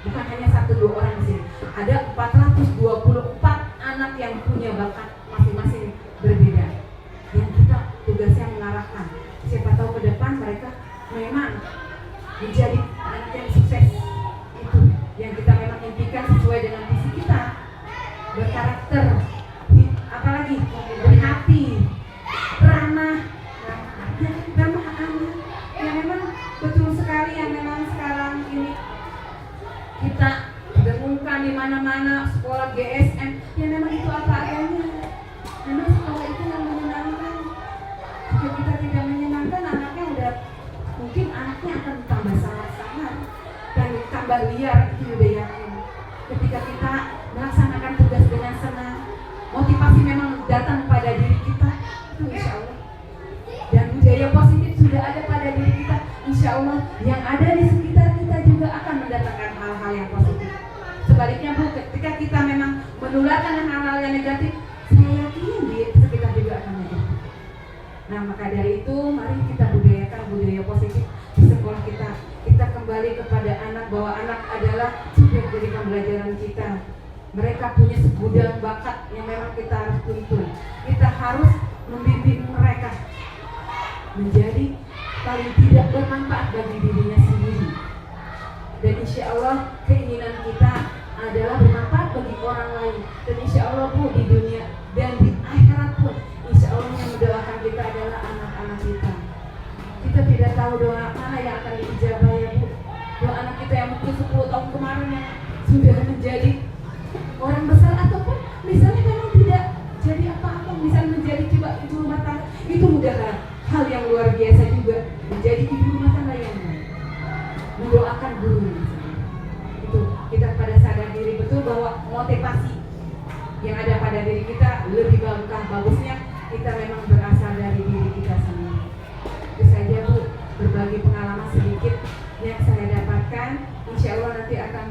Bukan hanya 1-2 orang di sini. Ada 424 anak yang punya bakat masing-masing berbeda. Yang kita tugasnya mengarahkan. Siapa tahu ke depan mereka memang menjadi anak yang sukses. Itu yang kita memang impikan sesuai dengan visi kita. Berkarakter, apalagi berhati, ramah anak. Yang memang betul sekali, yang memang sekarang ini kita dengungkan di mana-mana sekolah GSM. Yang memang itu apa adanya. Memang sekolah itu yang menyenangkan. Jika kita tidak menyenangkan, anaknya udah mungkin anaknya akan tambah sangat-sangat dan tambah liar. Itu udah yakin. Ketika kita melaksanakan tugas dengan senang, motivasi memang datang pada diri kita, itu insya Allah. Dan budaya positif sudah ada pada diri kita, insya Allah. Yang ada di sekitar kita juga akan mendatangkan hal-hal yang positif. Sebaliknya Bu, ketika kita memang menularkan hal-hal yang negatif, saya yakin di sekitar juga akan negatif. Nah, maka dari itu mari kita budayakan budaya positif di sekolah kita. Kita kembali kepada anak, bahwa anak adalah subjek dari pembelajaran kita. Mereka punya segudang bakat yang memang kita harus tuntun. Kita harus membimbing mereka menjadi paling tidak bermanfaat bagi dirinya sendiri. Dan insya Allah keinginan kita adalah bermanfaat bagi orang lain. Dan insya Allah Bu, di dunia dan di akhirat pun insya Allah yang mendoakan kita adalah anak-anak kita. Kita tidak tahu doa mana yang akan diijabah ya Bu. Doa anak kita yang mungkin 10 tahun kemarin yang sudah menjadi orang besar, ataupun misalnya memang tidak jadi apa-apa, misalnya menjadi coba ibu rumah tangga, itu udah hal yang luar biasa juga. Menjadi ibu rumah tangga yang baik, mendoakan guru itu kita pada sadar diri betul bahwa motivasi yang ada pada diri kita lebih bagusnya kita memang berasal dari diri kita sendiri. Itu saja Bu, berbagi pengalaman sedikit yang saya dapatkan. Insya Allah nanti akan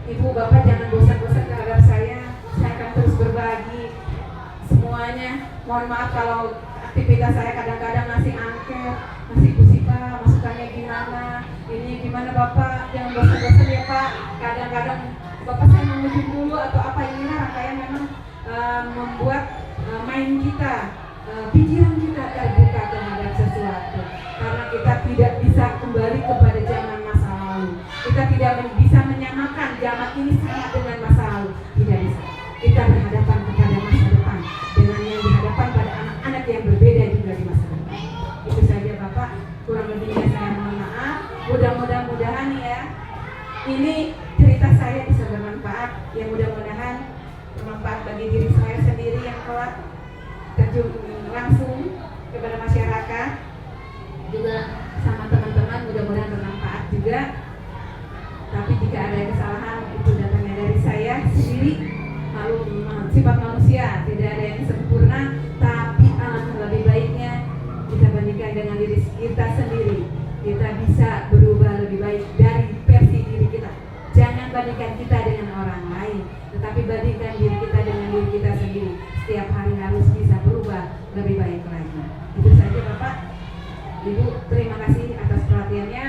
Ibu Bapak jangan bosan-bosan terhadap saya akan terus berbagi semuanya. Mohon maaf kalau aktivitas saya kadang-kadang masih angker, masih kusita, masukannya gimana, ini gimana Bapak, jangan bosan-bosan ya Pak. Kadang-kadang Bapak saya menguji dulu atau apa, ini rangkaian memang membuat main kita, pikiran kita terbuka terhadap sesuatu, karena kita tidak bisa kembali kepada zaman masa lalu. Kita tidak bisa menyamakan zaman ini sama dengan masa lalu, tidak bisa. Kita berhadapan kepada masa depan dengan yang dihadapkan pada anak-anak yang berbeda juga di masa depan. Itu saja Bapak, kurang lebihnya saya mohon maaf. Mudah-mudahan ya ini cerita saya bisa bermanfaat, ya mudah-mudahan bermanfaat bagi diri saya sendiri yang kelak terjun langsung kepada masyarakat, juga sama teman-teman, mudah-mudahan bermanfaat juga. Tapi jika ada kesalahan itu datangnya dari saya sendiri, sifat manusia tidak ada yang sempurna, tapi alangkah lebih baiknya kita bandingkan dengan diri kita sendiri, kita bisa berubah lebih baik dari versi diri kita. Jangan bandingkan kita dengan orang lain, tetapi bandingkan diri kita dengan diri kita sendiri. Setiap hari harus bisa berubah lebih baik lagi. Itu saja Bapak, Ibu, terima kasih atas perhatiannya.